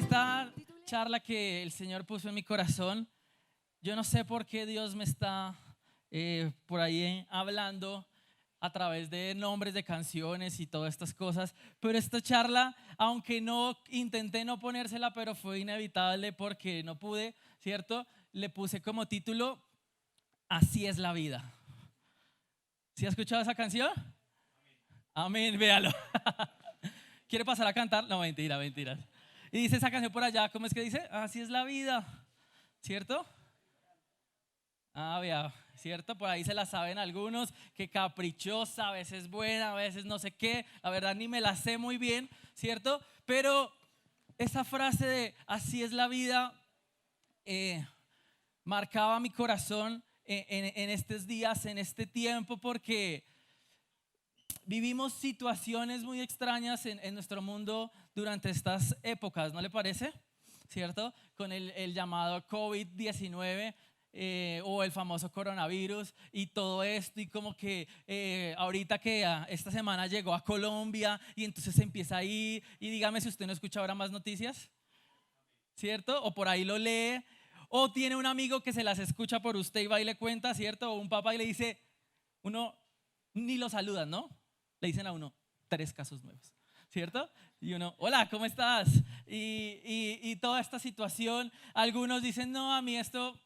esta charla que el Señor puso en mi corazón, yo no sé por qué Dios me está por ahí hablando a través de nombres de canciones y todas estas cosas, pero esta charla, aunque no intenté no ponérsela, pero fue inevitable porque no pude, ¿cierto? Le puse como título, Así es la vida. ¿Sí ha escuchado esa canción? Amén, véalo. ¿Quiere pasar a cantar? No, mentira, mentira. Y dice esa canción por allá, ¿cómo es que dice? Así es la vida, ¿cierto? Ah, vea, ¿cierto? Por ahí se la saben algunos, que caprichosa, a veces buena, a veces no sé qué, la verdad ni me la sé muy bien, ¿cierto? Pero esa frase de así es la vida marcaba mi corazón en estos días, en este tiempo, porque vivimos situaciones muy extrañas en nuestro mundo durante estas épocas, ¿no le parece? ¿Cierto? Con el llamado COVID-19 o el famoso coronavirus y todo esto y como que ahorita que esta semana llegó a Colombia y entonces empieza ahí y dígame si usted no escucha ahora más noticias, ¿cierto? O por ahí lo lee o tiene un amigo que se las escucha por usted y va y le cuenta, ¿cierto? O un papá y le dice, uno ni lo saludan, ¿no? Le dicen a uno 3 casos nuevos, ¿cierto? Y uno, hola, ¿cómo estás? Y toda esta situación, algunos dicen, no, a mí esto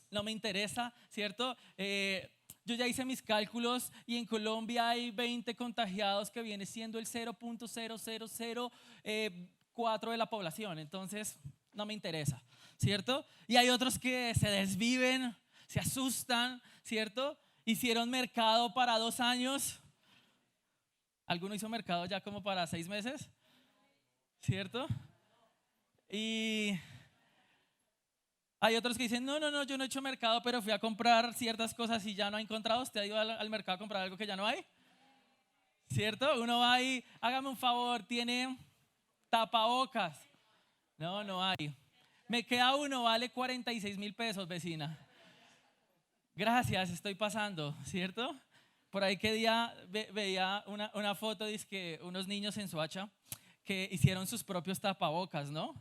no me interesa, ¿cierto? Yo ya hice mis cálculos y en Colombia hay 20 contagiados que viene siendo el 0.0004 de la población, entonces no me interesa, ¿cierto? Y hay otros que se desviven, se asustan, ¿cierto? Hicieron mercado para 2 años. ¿Alguno hizo mercado ya como para 6 meses? ¿Cierto? Y hay otros que dicen, no, no, no, yo no he hecho mercado, pero fui a comprar ciertas cosas y ya no ha encontrado. ¿Usted ha ido al mercado a comprar algo que ya no hay? ¿Cierto? Uno va ahí, hágame un favor, tiene tapabocas. No, no hay. Me queda uno, vale 46.000 pesos, vecina. Gracias, estoy pasando, ¿cierto? Por ahí que día veía una foto de que unos niños en Soacha que hicieron sus propios tapabocas, ¿no?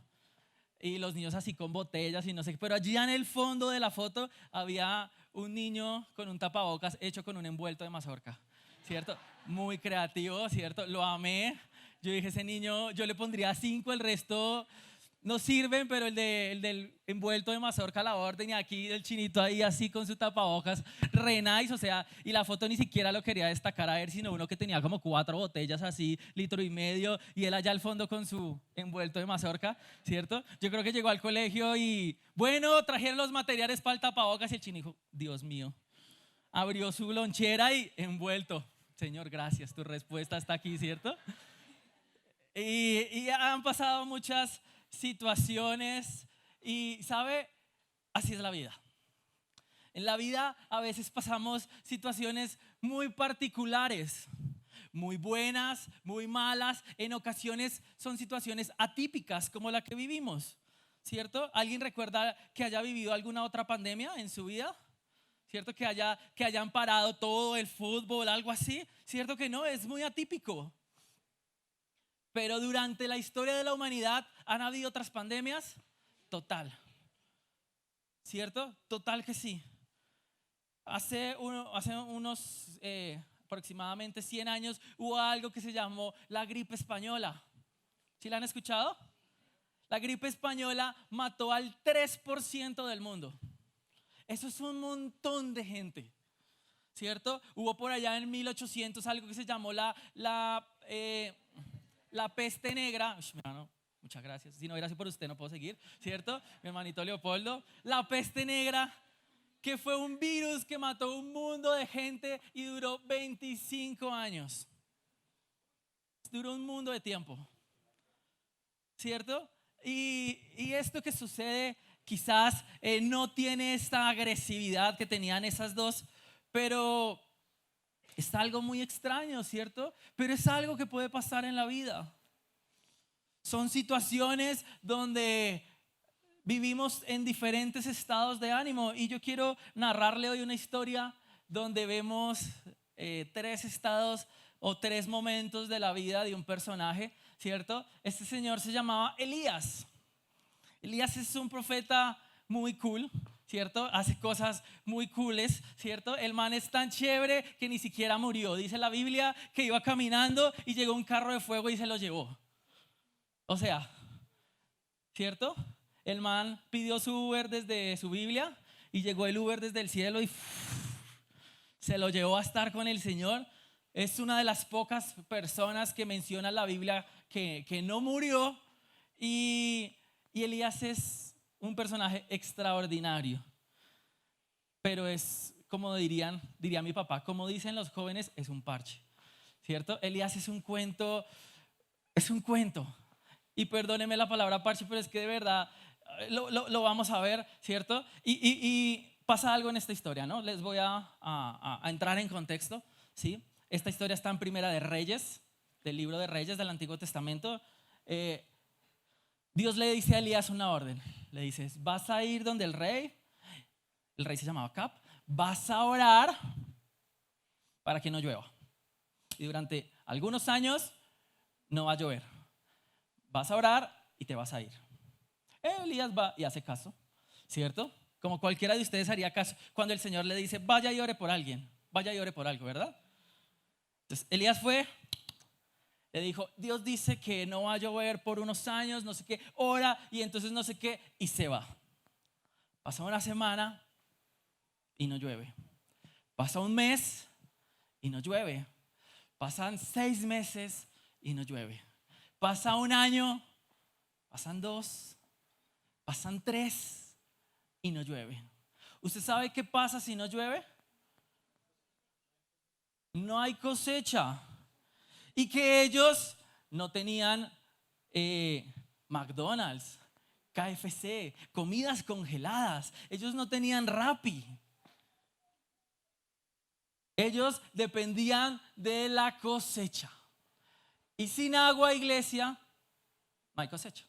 Y los niños así con botellas y no sé qué, pero allí en el fondo de la foto había un niño con un tapabocas hecho con un envuelto de mazorca, ¿cierto? Muy creativo, ¿cierto? Lo amé. Yo dije, ese niño, yo le pondría 5, el resto no sirven, pero el del envuelto de mazorca a la orden y aquí el chinito ahí así con su tapabocas, re nice, o sea, y la foto ni siquiera lo quería destacar a ver, sino uno que tenía como 4 botellas así, 1,5 litros, y él allá al fondo con su envuelto de mazorca, ¿cierto? Yo creo que llegó al colegio y, bueno, trajeron los materiales para el tapabocas y el chino dijo, Dios mío, abrió su lonchera y envuelto. Señor, gracias, tu respuesta está aquí, ¿cierto? Y han pasado muchas situaciones y, ¿sabe? Así es la vida. En la vida a veces pasamos situaciones muy particulares, muy buenas, muy malas. En ocasiones son situaciones atípicas como la que vivimos, ¿cierto? ¿Alguien recuerda que haya vivido alguna otra pandemia en su vida? ¿Cierto? Que hayan parado todo el fútbol, algo así. ¿Cierto que no? Es muy atípico. Pero durante la historia de la humanidad han habido otras pandemias, total, ¿cierto? Total que sí. Hace unos aproximadamente 100 años hubo algo que se llamó la gripe española. ¿Sí la han escuchado? La gripe española mató al 3% del mundo. Eso es un montón de gente, ¿cierto? Hubo por allá en 1800 algo que se llamó la peste negra. Uy, mi hermano, muchas gracias. Si no hubiera sido por usted, no puedo seguir, ¿cierto? Mi hermanito Leopoldo. La peste negra, que fue un virus que mató un mundo de gente y duró 25 años. Duró un mundo de tiempo, ¿cierto? Y esto que sucede quizás no tiene esta agresividad que tenían esas dos, pero es algo muy extraño, ¿cierto? Pero es algo que puede pasar en la vida. Son situaciones donde vivimos en diferentes estados de ánimo y yo quiero narrarle hoy una historia donde vemos 3 estados o 3 momentos de la vida de un personaje, ¿cierto? Este señor se llamaba Elías. Elías es un profeta muy cool, ¿cierto? Hace cosas muy cooles, ¿cierto? El man es tan chévere que ni siquiera murió. Dice la Biblia que iba caminando y llegó un carro de fuego y se lo llevó. O sea, ¿cierto? El man pidió su Uber desde su Biblia y llegó el Uber desde el cielo y se lo llevó a estar con el Señor. Es una de las pocas personas que menciona la Biblia que no murió. Y Elías es un personaje extraordinario. Pero es, como diría mi papá, como dicen los jóvenes, es un parche, ¿cierto? Elías es un cuento, es un cuento. Y perdóneme la palabra parche, pero es que de verdad lo vamos a ver, ¿cierto? Y pasa algo en esta historia, ¿no? Les voy a entrar en contexto, ¿sí? Esta historia está en Primera de Reyes, del libro de Reyes del Antiguo Testamento. Dios le dice a Elías una orden. Le dice, vas a ir donde el rey se llamaba Acab, vas a orar para que no llueva. Y durante algunos años no va a llover. Vas a orar y te vas a ir. Elías va y hace caso, ¿cierto? Como cualquiera de ustedes haría caso cuando el Señor le dice, vaya y ore por alguien, vaya y ore por algo, ¿verdad? Entonces Elías fue, le dijo, Dios dice que no va a llover por unos años, no sé qué, ora y entonces no sé qué, y se va. Pasa una semana y no llueve. Pasa un mes y no llueve. Pasan 6 meses y no llueve. Pasa un año, pasan 2, pasan 3 y no llueve. ¿Usted sabe qué pasa si no llueve? No hay cosecha. Y que ellos no tenían McDonald's, KFC, comidas congeladas. Ellos no tenían Rappi. Ellos dependían de la cosecha. Y sin agua, iglesia, no hay cosecha.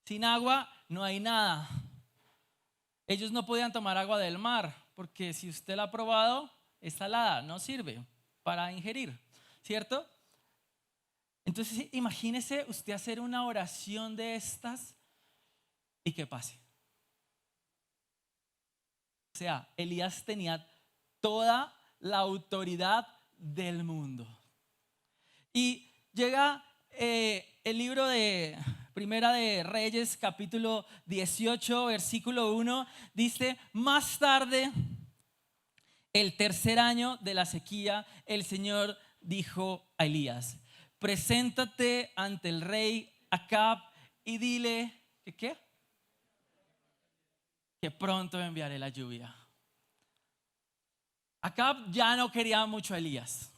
Sin agua no hay nada. Ellos no podían tomar agua del mar, porque si usted la ha probado, es salada, no sirve para ingerir, ¿cierto? Entonces imagínese usted hacer una oración de estas y que pase. O sea, Elías tenía toda la autoridad del mundo. Y llega el libro de Primera de Reyes, capítulo 18, versículo 1, dice, más tarde, el tercer año de la sequía, el Señor dijo a Elías, preséntate ante el rey Acab y dile, ¿que qué? Que pronto enviaré la lluvia. Acab ya no quería mucho a Elías,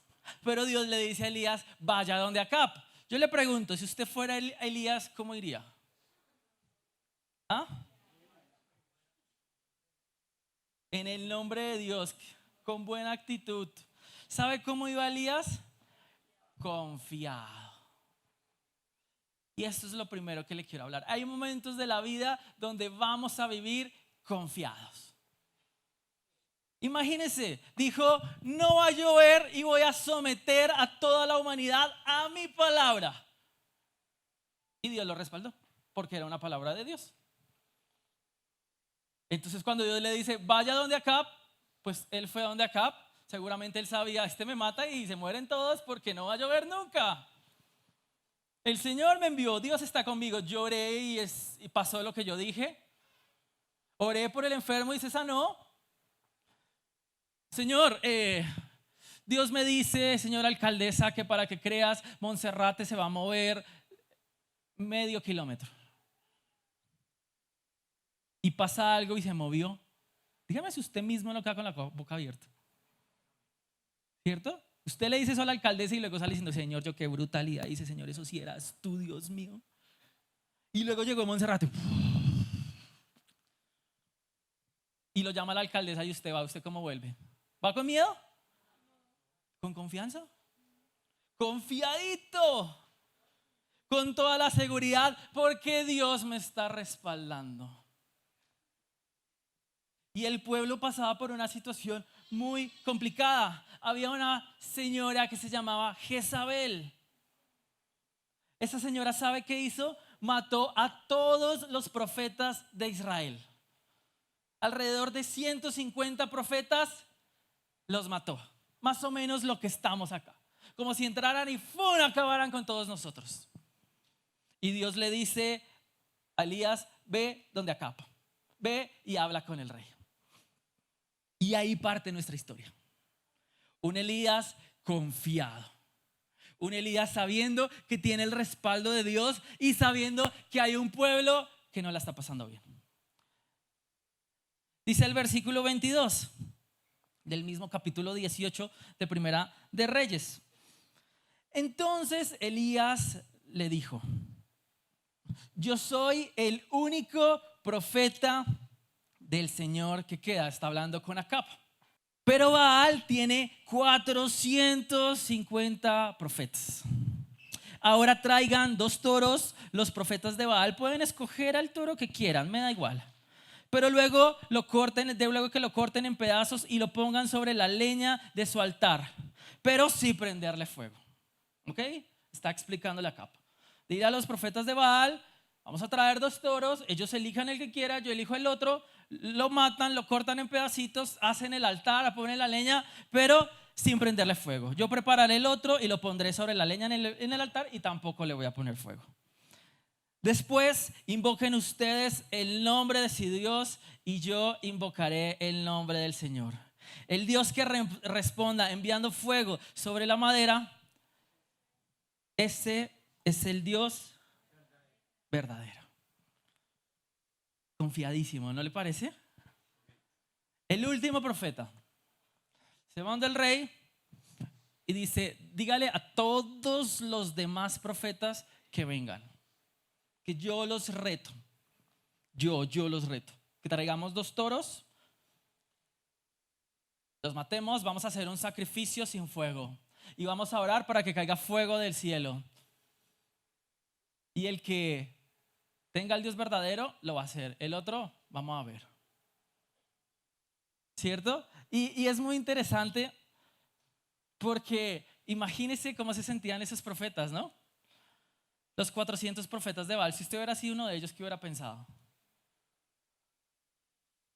pero Dios le dice a Elías, vaya donde Acab. Yo le pregunto, si usted fuera Elías, ¿cómo iría? ¿Ah? En el nombre de Dios, con buena actitud. ¿Sabe cómo iba Elías? Confiado. Y esto es lo primero que le quiero hablar. Hay momentos de la vida donde vamos a vivir confiados. Imagínense, dijo, no va a llover y voy a someter a toda la humanidad a mi palabra. Y Dios lo respaldó, porque era una palabra de Dios. Entonces cuando Dios le dice, vaya donde Acab, pues él fue donde Acab. Seguramente él sabía, este me mata y se mueren todos porque no va a llover nunca. El Señor me envió, Dios está conmigo. Lloré y pasó lo que yo dije. Oré por el enfermo y se sanó. Señor, Dios me dice, señora alcaldesa, que para que creas, Monserrate se va a mover medio kilómetro. Y pasa algo y se movió. Dígame si usted mismo no queda con la boca abierta. ¿Cierto? Usted le dice eso a la alcaldesa y luego sale diciendo, Señor, yo qué brutalidad. Dice, Señor, eso sí eras tú, Dios mío. Y luego llegó Monserrate. Y lo llama la alcaldesa y usted va. ¿Usted cómo vuelve? ¿Va con miedo? ¿Con confianza? Confiadito. Con toda la seguridad, porque Dios me está respaldando. Y el pueblo pasaba por una situación muy complicada. Había una señora que se llamaba Jezabel. Esa señora, ¿sabe qué hizo? mató a todos los profetas de Israel. Alrededor de 150 profetas los mató. Más o menos lo que estamos acá. Como si entraran y ¡fum! Acabaran con todos nosotros. Y Dios le dice a Elías, ve donde Acab, ve y habla con el rey. Y ahí parte nuestra historia. Un Elías confiado. Un Elías sabiendo que tiene el respaldo de Dios y sabiendo que hay un pueblo que no la está pasando bien. Dice el versículo 22 del mismo capítulo 18 de Primera de Reyes. Entonces Elías le dijo: yo soy el único profeta del Señor que queda. Está hablando con Acab. Pero Baal tiene 450 profetas. Ahora traigan 2 toros. Los profetas de Baal pueden escoger al toro que quieran, me da igual. Pero luego que lo corten en pedazos y lo pongan sobre la leña de su altar. Pero sí prenderle fuego. ¿Ok? Está explicándole Acab. Dile a los profetas de Baal: vamos a traer 2 toros, ellos elijan el que quiera, yo elijo el otro, lo matan, lo cortan en pedacitos, hacen el altar, ponen la leña, pero sin prenderle fuego. Yo prepararé el otro y lo pondré sobre la leña en el altar y tampoco le voy a poner fuego. Después invoquen ustedes el nombre de su Dios y yo invocaré el nombre del Señor. El Dios que responda enviando fuego sobre la madera, ese es el Dios verdadero. Confiadísimo, ¿no le parece? El último profeta se va donde el rey y dice: dígale a todos los demás profetas que vengan, que yo los reto. Yo los reto. Que traigamos 2 toros, los matemos, vamos a hacer un sacrificio sin fuego y vamos a orar para que caiga fuego del cielo. Y el que tenga el Dios verdadero lo va a hacer. El otro, vamos a ver. ¿Cierto? Y es muy interesante porque imagínense cómo se sentían esos profetas, ¿no? Los 400 profetas de Baal. Si usted hubiera sido uno de ellos, ¿qué hubiera pensado?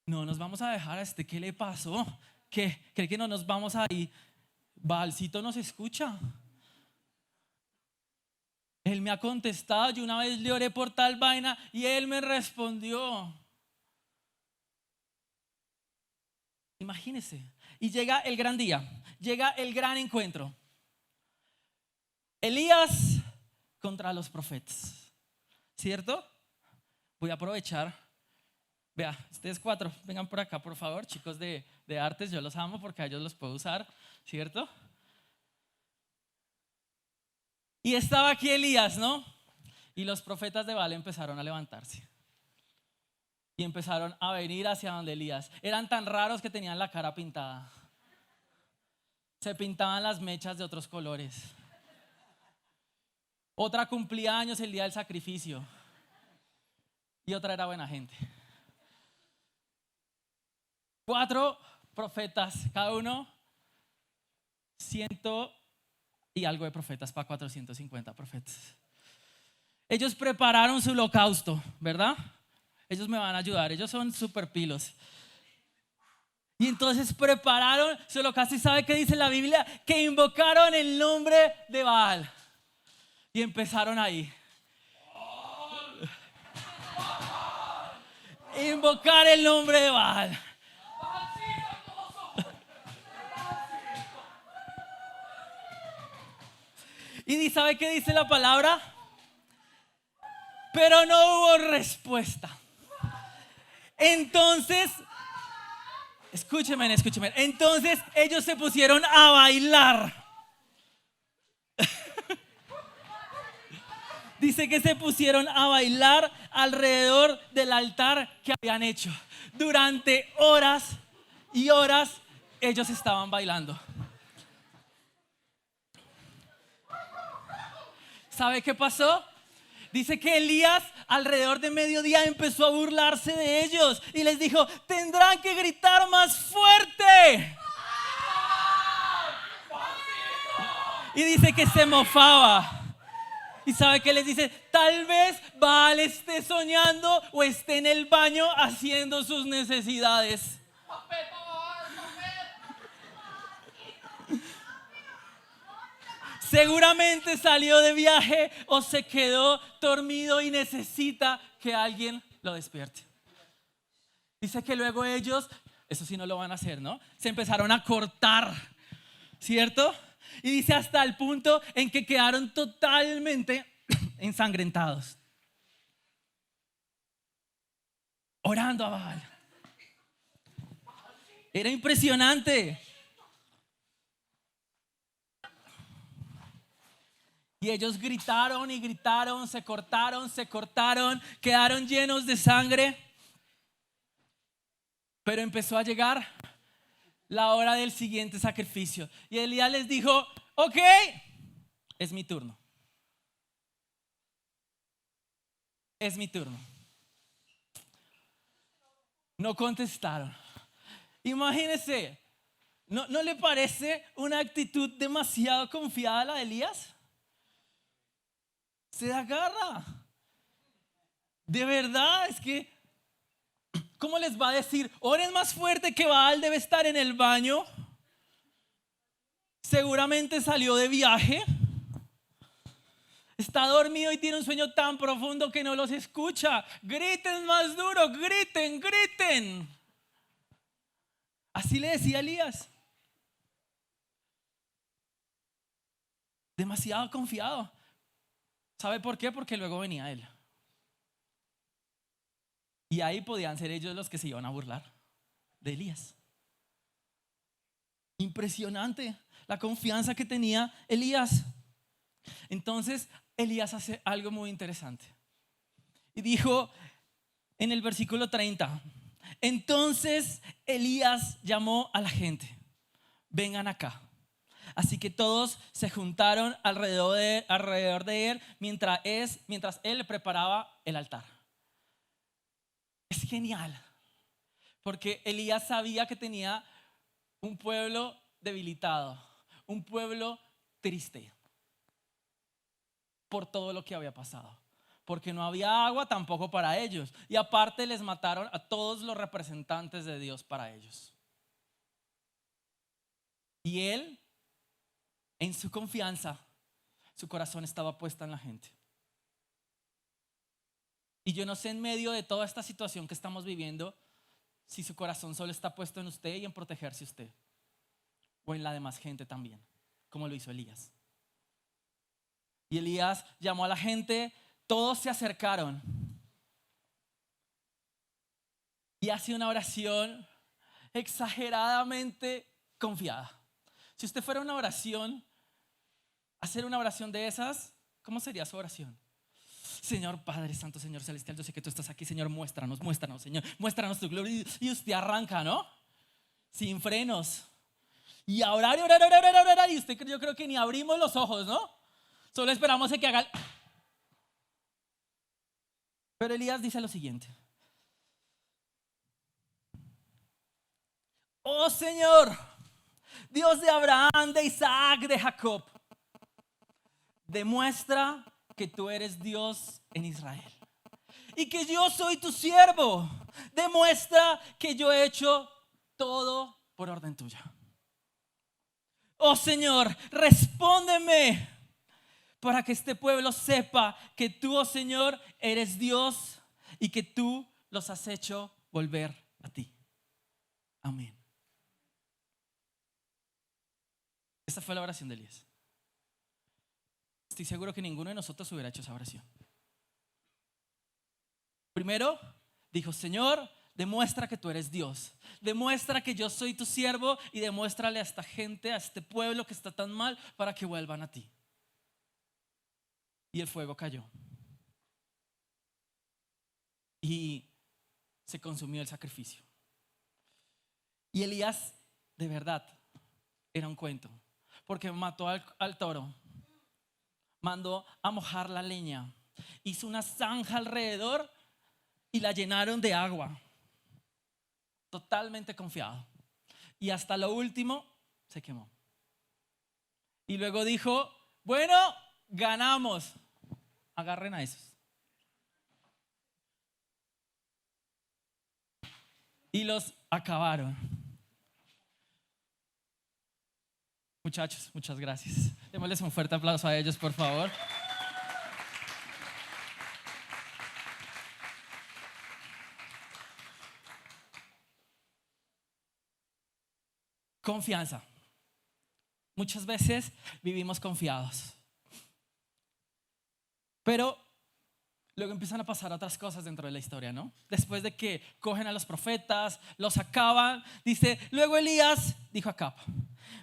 No nos vamos a dejar a este. ¿Qué le pasó? ¿Qué? ¿Cree que no nos vamos a ir? Baalcito nos escucha. Él me ha contestado. Yo una vez le oré por tal vaina y él me respondió. Imagínese. Y llega el gran día, llega el gran encuentro. Elías contra los profetas, ¿cierto? Voy a aprovechar. Vea, ustedes 4, vengan por acá, por favor, chicos de artes. Yo los amo porque a ellos los puedo usar, ¿cierto? Y estaba aquí Elías, ¿no? Y los profetas de Baal empezaron a levantarse y empezaron a venir hacia donde Elías. Eran tan raros que tenían la cara pintada. Se pintaban las mechas de otros colores. Otra cumplía años el día del sacrificio y otra era buena gente. 4 profetas, cada uno 100 y algo de profetas para 450 profetas. Ellos prepararon su holocausto, ¿verdad? Ellos me van a ayudar, ellos son súper pilos. Y entonces prepararon su holocausto. ¿Y sabe qué dice la Biblia? Que invocaron el nombre de Baal. Y empezaron ahí. Invocar el nombre de Baal. ¿Y sabe qué dice la palabra? Pero no hubo respuesta. Entonces, escúcheme. Entonces ellos se pusieron a bailar. Dice que se pusieron a bailar alrededor del altar que habían hecho. Durante horas y horas ellos estaban bailando. ¿Sabe qué pasó? Dice que Elías alrededor de mediodía empezó a burlarse de ellos y les dijo: tendrán que gritar más fuerte. Y dice que se mofaba. ¿Y sabe qué les dice? Tal vez Baal esté soñando o esté en el baño haciendo sus necesidades. Seguramente salió de viaje o se quedó dormido y necesita que alguien lo despierte. Dice que luego ellos, eso sí no lo van a hacer, ¿no? Se empezaron a cortar, ¿cierto? Y dice hasta el punto en que quedaron totalmente ensangrentados, orando a Baal. Era impresionante. Y ellos gritaron y gritaron, se cortaron, quedaron llenos de sangre. Pero empezó a llegar la hora del siguiente sacrificio. Y Elías les dijo, ok, es mi turno. Es mi turno. No contestaron. Imagínense, ¿no le parece una actitud demasiado confiada la de Elías? Se agarra. De verdad, es que, ¿cómo les va a decir? Oren más fuerte que Baal debe estar en el baño. Seguramente salió de viaje. Está dormido y tiene un sueño tan profundo que no los escucha. Griten más duro, griten, griten. Así le decía Elías. Demasiado confiado. ¿Sabe por qué? Porque luego venía él. Y ahí podían ser ellos los que se iban a burlar de Elías. Impresionante la confianza que tenía Elías. Entonces Elías hace algo muy interesante. Y dijo en el versículo 30, entonces Elías llamó a la gente, vengan acá. Así que todos se juntaron alrededor de él mientras él preparaba el altar. Es genial, porque Elías sabía que tenía un pueblo debilitado, un pueblo triste por todo lo que había pasado, porque no había agua tampoco para ellos, y aparte les mataron a todos los representantes de Dios para ellos. Y él, en su confianza, su corazón estaba puesto en la gente. Y yo no sé, en medio de toda esta situación que estamos viviendo, si su corazón solo está puesto en usted y en protegerse usted, o en la demás gente también, como lo hizo Elías. Y Elías llamó a la gente, todos se acercaron y hace una oración exageradamente confiada. Si usted fuera una oración, hacer una oración de esas, ¿cómo sería su oración? Señor Padre Santo, Señor Celestial, yo sé que tú estás aquí, Señor, muéstranos, Señor, muéstranos tu gloria. Y usted arranca, ¿no? Sin frenos. Y a orar, y usted, yo creo que ni abrimos los ojos, ¿no? Solo esperamos a que haga. Pero Elías dice lo siguiente: oh Señor, Dios de Abraham, de Isaac, de Jacob, demuestra que tú eres Dios en Israel y que yo soy tu siervo. Demuestra que yo he hecho todo por orden tuya. Oh Señor, respóndeme para que este pueblo sepa que tú, oh Señor, eres Dios y que tú los has hecho volver a ti. Amén. Esta fue la oración de Elías. Estoy seguro que ninguno de nosotros hubiera hecho esa oración. Primero dijo: Señor, demuestra que tú eres Dios, demuestra que yo soy tu siervo y demuéstrale a esta gente, a este pueblo que está tan mal, para que vuelvan a ti. Y el fuego cayó y se consumió el sacrificio. Y Elías, de verdad, era un cuento, porque mató al toro, mandó a mojar la leña, hizo una zanja alrededor y la llenaron de agua. Totalmente confiado. Y hasta lo último se quemó. Y luego dijo: bueno, ganamos. Agarren a esos. Y los acabaron. Muchachos, muchas gracias. Démosles un fuerte aplauso a ellos, por favor. Confianza. Muchas veces vivimos confiados, pero luego empiezan a pasar otras cosas dentro de la historia, ¿no? Después de que cogen a los profetas, los acaban, dice, luego Elías dijo a Acab,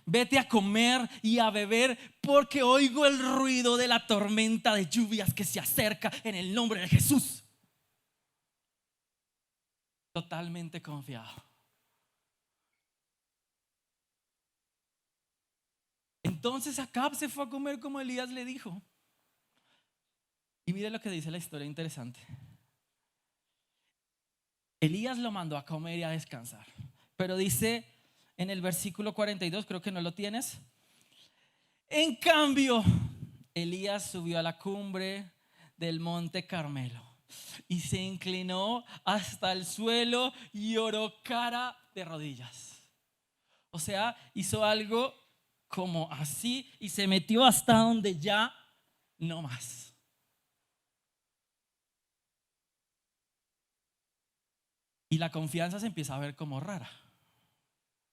vete a comer y a beber porque oigo el ruido de la tormenta de lluvias que se acerca en el nombre de Jesús. Totalmente confiado. Entonces Acab se fue a comer como Elías le dijo. Y mire lo que dice la historia interesante. Elías lo mandó a comer y a descansar. Pero dice en el versículo 42, creo que no lo tienes. En cambio, Elías subió a la cumbre del monte Carmelo y se inclinó hasta el suelo y oró cara de rodillas. O sea, hizo algo como así y se metió hasta donde ya no más. Y la confianza se empieza a ver como rara.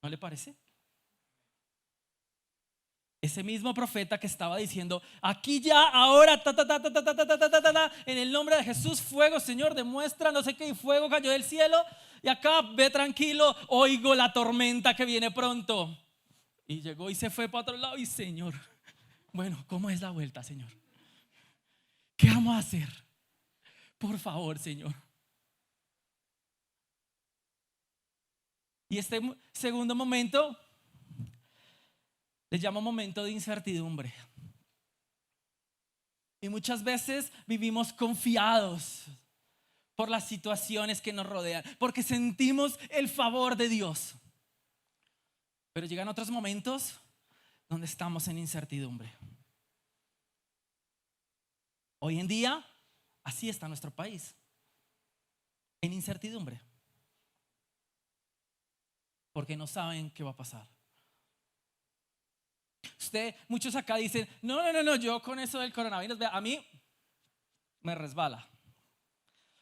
¿No le parece? Ese mismo profeta que estaba diciendo, aquí ya, ahora, en el nombre de Jesús, fuego, Señor, demuestra, no sé qué, y fuego cayó del cielo. Y acá, ve tranquilo, oigo la tormenta que viene pronto. Y llegó y se fue para otro lado. Y Señor, bueno, ¿cómo es la vuelta, Señor? ¿Qué vamos a hacer? Por favor, Señor. Y este segundo momento le llamo momento de incertidumbre. Y muchas veces vivimos confiados por las situaciones que nos rodean, porque sentimos el favor de Dios. Pero llegan otros momentos donde estamos en incertidumbre. Hoy en día, así está nuestro país, en incertidumbre, porque no saben qué va a pasar. Muchos acá dicen, no, yo con eso del coronavirus, a mí me resbala.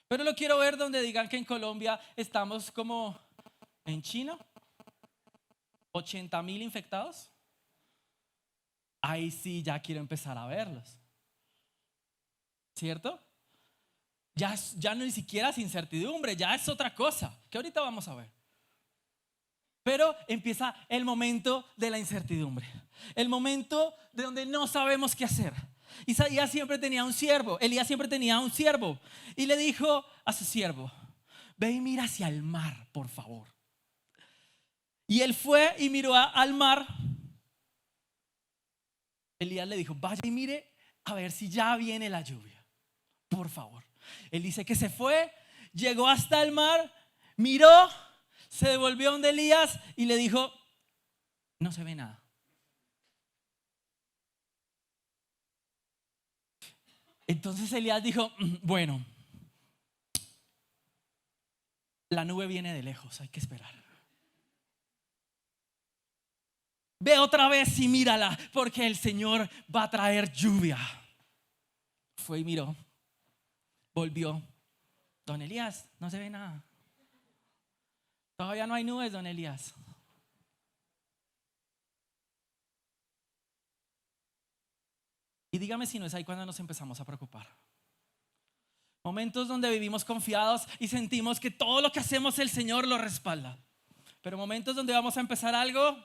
Pero lo quiero ver donde digan que en Colombia estamos como en China, 80,000 infectados. Ahí sí ya quiero empezar a verlos. ¿Cierto? Ya no ni siquiera es incertidumbre, ya es otra cosa, que ahorita vamos a ver. Pero empieza el momento de la incertidumbre, el momento de donde no sabemos qué hacer. Elías siempre tenía un siervo y le dijo a su siervo, ve y mira hacia el mar, por favor. Y él fue y miró al mar. Elías le dijo, vaya y mire a ver si ya viene la lluvia, por favor. Él dice que se fue, llegó hasta el mar, miró, se devolvió donde Elías y le dijo, no se ve nada. Entonces Elías dijo, bueno, la nube viene de lejos, hay que esperar. Ve otra vez y mírala, porque el Señor va a traer lluvia. Fue y miró, volvió. Don Elías, no se ve nada. Todavía no hay nubes, don Elías. Y dígame si no es ahí cuando nos empezamos a preocupar. Momentos donde vivimos confiados y sentimos que todo lo que hacemos el Señor lo respalda. Pero momentos donde vamos a empezar algo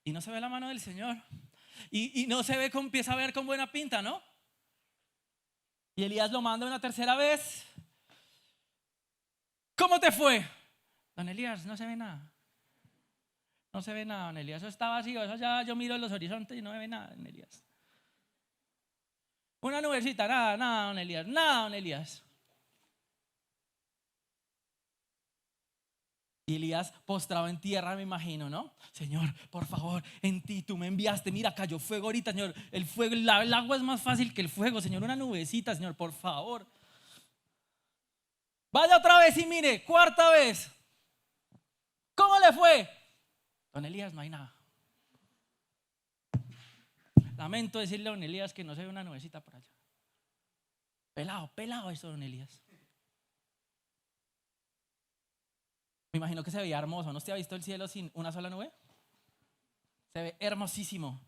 y no se ve la mano del Señor. Y no se ve, empieza a ver con buena pinta, ¿no? Y Elías lo manda una tercera vez. ¿Cómo te fue? Don Elías, no se ve nada. No se ve nada, don Elías. Eso está vacío. Eso ya yo miro los horizontes y no se ve nada, don Elías. Una nubecita, nada, don Elías. Nada, don Elías. Y Elías postrado en tierra, me imagino, ¿no? Señor, por favor, en ti tú me enviaste. Mira, cayó fuego ahorita, Señor. El fuego, el agua es más fácil que el fuego, Señor. Una nubecita, Señor, por favor. Vaya otra vez y mire, cuarta vez. ¿Cómo le fue? Don Elías, no hay nada. Lamento decirle a don Elías que no se ve una nubecita por allá. Pelado eso, don Elías. Me imagino que se veía hermoso. ¿No usted ha visto el cielo sin una sola nube? Se ve hermosísimo.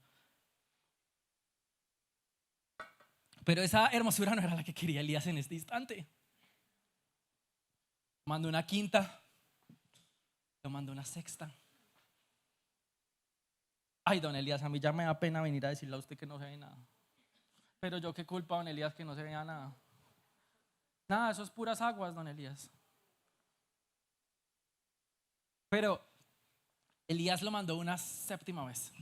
Pero esa hermosura no era la que quería Elías en este instante. Mandó una quinta, lo mandó una sexta. Ay, don Elías, a mí ya me da pena venir a decirle a usted que no se ve nada. Pero yo qué culpa, don Elías, que no se vea nada. Nada, eso es puras aguas, don Elías. Pero Elías lo mandó una séptima vez.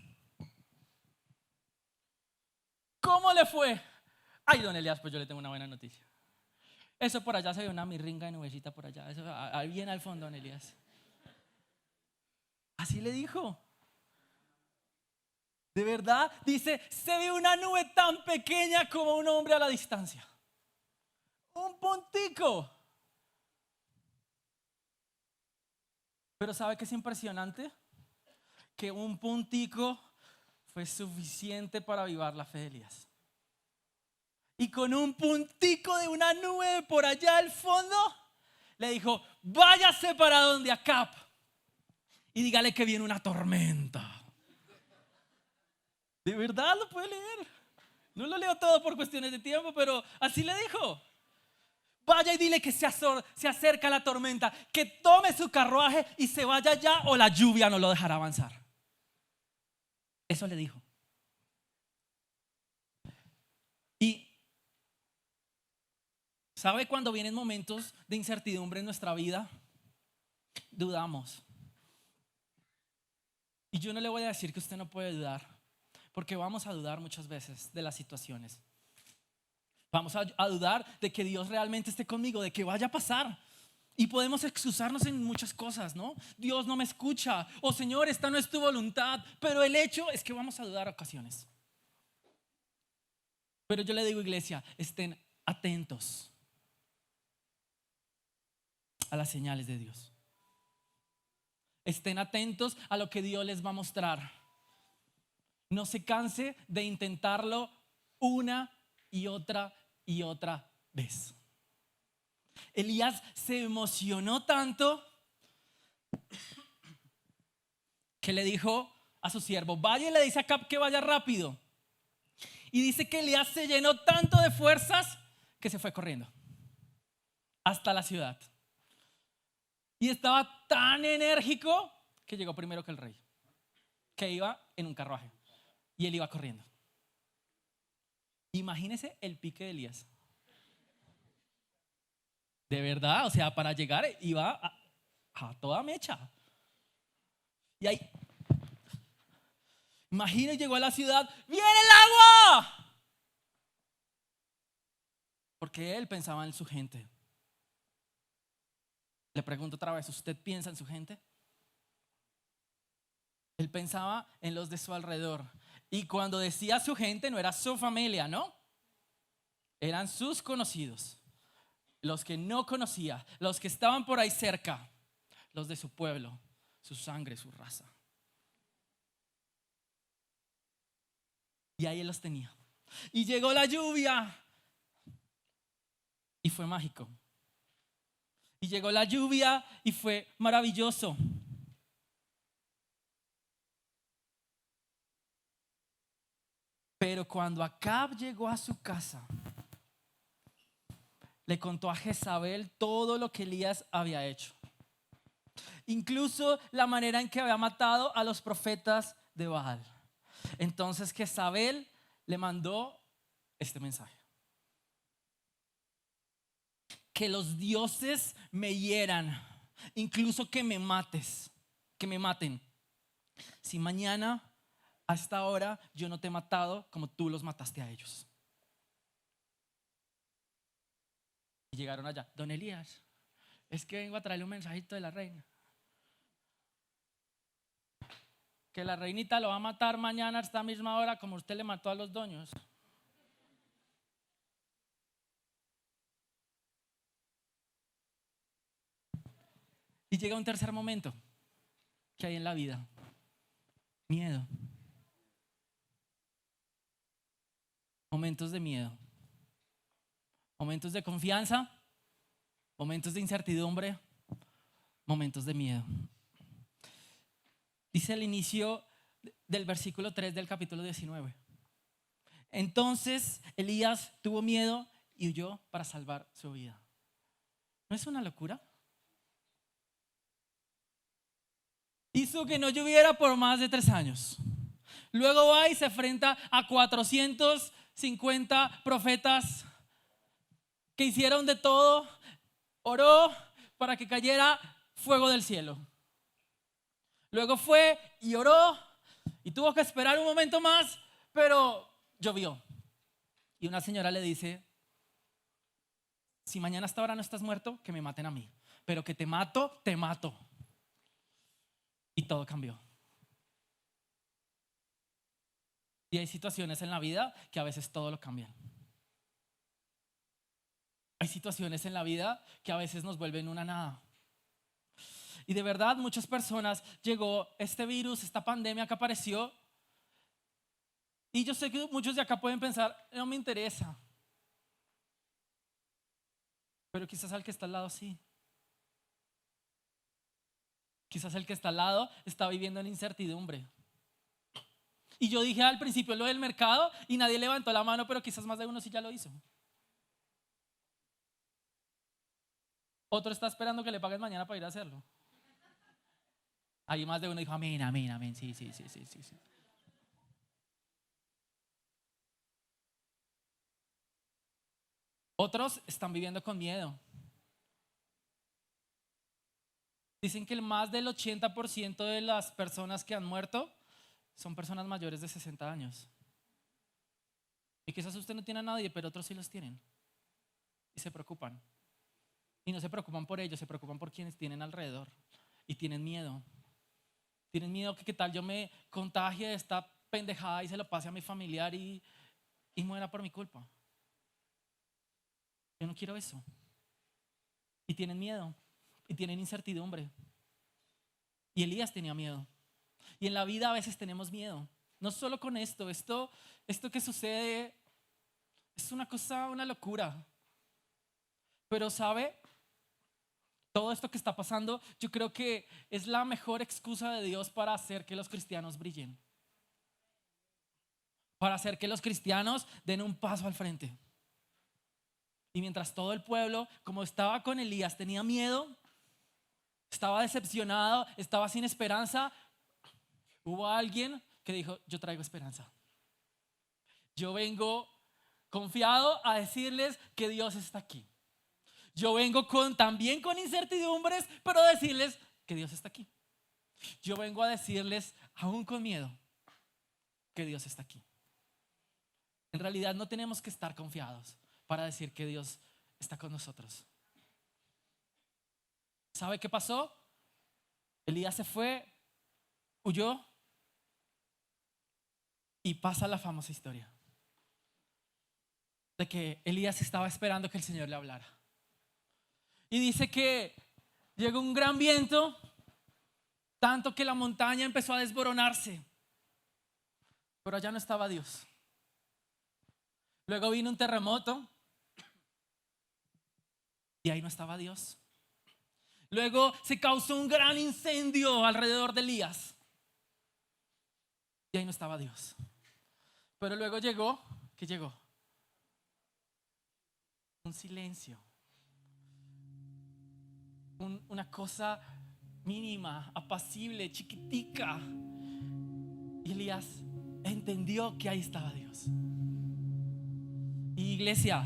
¿Cómo le fue? Ay, don Elías, pues yo le tengo una buena noticia. Eso por allá se ve una mirringa de nubecita por allá. Eso bien al fondo, don Elías. Así le dijo. De verdad, dice, se ve una nube tan pequeña como un hombre a la distancia. Un puntico. Pero ¿sabe qué es impresionante? Que un puntico fue suficiente para avivar la fe de Elías. Y con un puntico de una nube por allá al fondo, le dijo, váyase para donde Acab y dígale que viene una tormenta. De verdad lo puede leer. No lo leo todo por cuestiones de tiempo, pero así le dijo. Vaya y dile que se acerca la tormenta, que tome su carruaje y se vaya ya o la lluvia no lo dejará avanzar. Eso le dijo. Y ¿sabe cuando vienen momentos de incertidumbre en nuestra vida? Dudamos. Y yo no le voy a decir que usted no puede dudar, porque vamos a dudar muchas veces de las situaciones. Vamos a dudar de que Dios realmente esté conmigo, de que vaya a pasar. Y podemos excusarnos en muchas cosas, ¿no? Dios no me escucha, o Señor, esta no es tu voluntad. Pero el hecho es que vamos a dudar a ocasiones. Pero yo le digo, iglesia, estén atentos a las señales de Dios. Estén atentos a lo que Dios les va a mostrar. No se canse de intentarlo una y otra vez. Elías se emocionó tanto que le dijo a su siervo, vaya y le dice a Acab que vaya rápido. Y dice que Elías se llenó tanto de fuerzas que se fue corriendo hasta la ciudad. Y estaba tan enérgico que llegó primero que el rey, que iba en un carruaje. Y él iba corriendo. Imagínese el pique de Elías. De verdad, o sea, para llegar iba a toda mecha. Y ahí, imagínese, llegó a la ciudad, ¡viene el agua! Porque él pensaba en su gente. Le pregunto otra vez, ¿usted piensa en su gente? Él pensaba en los de su alrededor. Y cuando decía su gente, no era su familia, ¿no? Eran sus conocidos. Los que no conocía, los que estaban por ahí cerca, los de su pueblo, su sangre, su raza. Y ahí él los tenía. Y llegó la lluvia. Y fue mágico. Y llegó la lluvia y fue maravilloso. Pero cuando Acab llegó a su casa, le contó a Jezabel todo lo que Elías había hecho. Incluso la manera en que había matado a los profetas de Baal. Entonces Jezabel le mandó este mensaje: que los dioses me hieran, incluso que me maten. Si mañana a esta hora yo no te he matado como tú los mataste a ellos. Y llegaron allá, don Elías, es que vengo a traerle un mensajito de la reina. que la reinita lo va a matar mañana a esta misma hora como usted le mató a los doños. Y llega un tercer momento que hay en la vida: miedo. Momentos de miedo, momentos de confianza, momentos de incertidumbre, momentos de miedo. Dice el inicio del versículo 3 del capítulo 19. Entonces Elías tuvo miedo y huyó para salvar su vida. ¿No es una locura? Hizo que no lloviera por más de 3 años. Luego va y se enfrenta a 450 profetas que hicieron de todo. Oró para que cayera fuego del cielo. Luego fue y oró y tuvo que esperar un momento más, pero llovió. Y una señora le dice: si mañana a esta hora no estás muerto, que me maten a mí, pero que te mato, te mato. Y todo cambió. Y hay situaciones en la vida que a veces todo lo cambian. Hay situaciones en la vida que a veces nos vuelven una nada. Y de verdad muchas personas, llegó este virus, esta pandemia que apareció, y yo sé que muchos de acá pueden pensar: no me interesa. Pero quizás al que está al lado sí. Quizás el que está al lado está viviendo en incertidumbre. Y yo dije al principio lo del mercado y nadie levantó la mano, pero quizás más de uno sí ya lo hizo. Otro está esperando que le paguen mañana para ir a hacerlo. Ahí más de uno dijo: amén, amén, amén. Sí, sí, sí, sí, sí, sí. Otros están viviendo con miedo. Dicen que más del 80% de las personas que han muerto son personas mayores de 60 años. Y quizás usted no tiene a nadie, pero otros sí los tienen. Y se preocupan. Y no se preocupan por ellos, se preocupan por quienes tienen alrededor. Y tienen miedo. Tienen miedo que qué tal yo me contagie de esta pendejada y se lo pase a mi familiar y muera por mi culpa. Yo no quiero eso. Y tienen miedo. Y tienen incertidumbre. Y Elías tenía miedo. Y en la vida a veces tenemos miedo. No solo con esto que sucede es una cosa, una locura. Pero ¿sabe? Todo esto que está pasando, yo creo que es la mejor excusa de Dios para hacer que los cristianos brillen. Para hacer que los cristianos den un paso al frente. Y mientras todo el pueblo, como estaba con Elías, tenía miedo, estaba decepcionado, estaba sin esperanza, hubo alguien que dijo: yo traigo esperanza. Yo vengo confiado a decirles que Dios está aquí. Yo vengo también con incertidumbres, pero a decirles que Dios está aquí. Yo vengo a decirles, aún con miedo, que Dios está aquí. En realidad no tenemos que estar confiados para decir que Dios está con nosotros. ¿Sabe qué pasó? Elías se fue, huyó y pasa la famosa historia de que Elías estaba esperando que el Señor le hablara. Y dice que llegó un gran viento, tanto que la montaña empezó a desboronarse. Pero allá no estaba Dios. Luego vino un terremoto y ahí no estaba Dios. Luego se causó un gran incendio alrededor de Elías y ahí no estaba Dios. Pero luego llegó, ¿qué llegó? Un silencio. Una cosa mínima, apacible, chiquitica. Y Elías entendió que ahí estaba Dios. Y iglesia,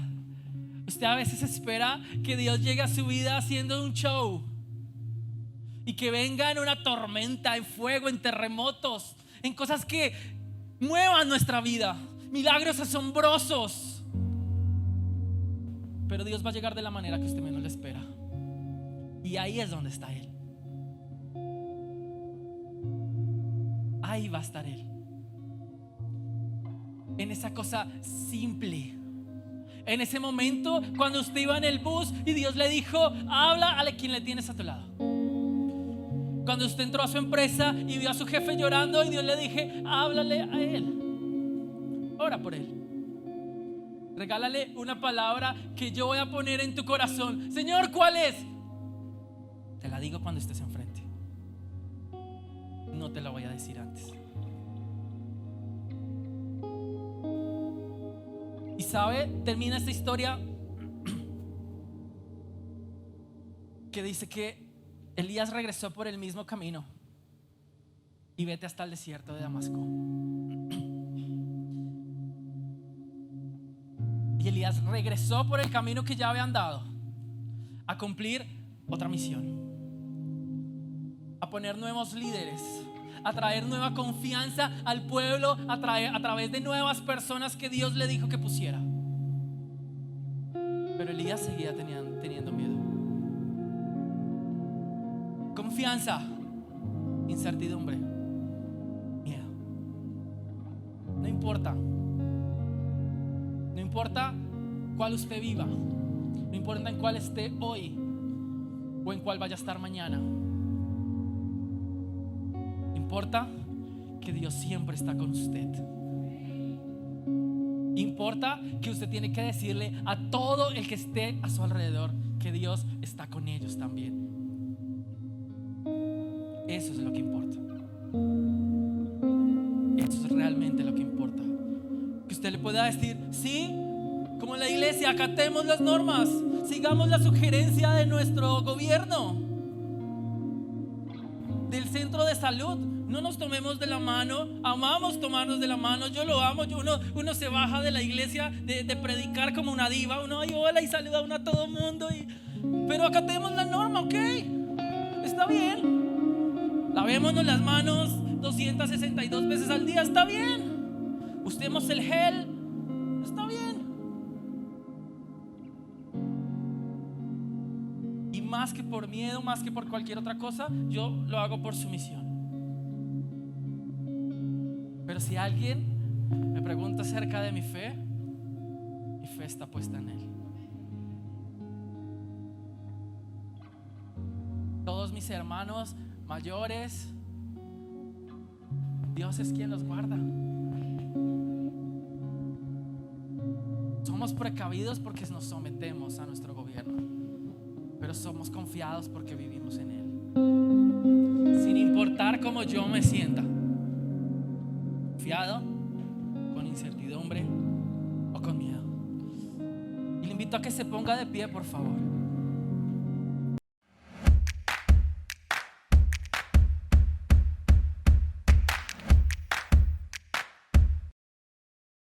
usted a veces espera que Dios llegue a su vida haciendo un show y que venga en una tormenta, en fuego, en terremotos, en cosas que muevan nuestra vida, milagros asombrosos. Pero Dios va a llegar de la manera que usted menos le espera. Y ahí es donde está Él. ahí va a estar Él. En esa cosa simple, en ese momento cuando usted iba en el bus y Dios le dijo: habla a quien le tienes a tu lado. Cuando usted entró a su empresa y vio a su jefe llorando y Dios le dije: háblale a él, ora por él, regálale una palabra que yo voy a poner en tu corazón. Señor, ¿cuál es? Te la digo cuando estés enfrente, no te la voy a decir antes. Y sabe, termina esta historia que dice que Elías regresó por el mismo camino y vete hasta el desierto de Damasco. Y Elías regresó por el camino que ya había andado a cumplir otra misión, a poner nuevos líderes, a traer nueva confianza al pueblo a través de nuevas personas que Dios le dijo que pusiera. Pero Elías seguía teniendo miedo. Confianza, incertidumbre, miedo. No importa. No importa cuál usted viva, no importa en cuál esté hoy o en cuál vaya a estar mañana. Importa que Dios siempre está con usted. Importa que usted tiene que decirle a todo el que esté a su alrededor que Dios está con ellos también. Eso es lo que importa. Eso es realmente lo que importa. Que usted le pueda decir: sí, como la iglesia, acatemos las normas, sigamos la sugerencia de nuestro gobierno, del centro de salud. No nos tomemos de la mano. Amamos tomarnos de la mano. Yo lo amo. Uno se baja de la iglesia de predicar como una diva. Uno ay, hola y saluda a todo mundo pero acatemos la norma, ¿ok? Está bien. Lavémonos las manos 262 veces al día. Está bien. Usemos el gel. Está bien. Y más que por miedo, más que por cualquier otra cosa, yo lo hago por sumisión. Pero si alguien me pregunta acerca de mi fe está puesta en Él. Todos mis hermanos mayores, Dios es quien los guarda. Somos precavidos porque nos sometemos a nuestro gobierno, pero somos confiados porque vivimos en Él. Sin importar cómo yo me sienta, confiado, con incertidumbre o con miedo. Y le invito a que se ponga de pie, por favor.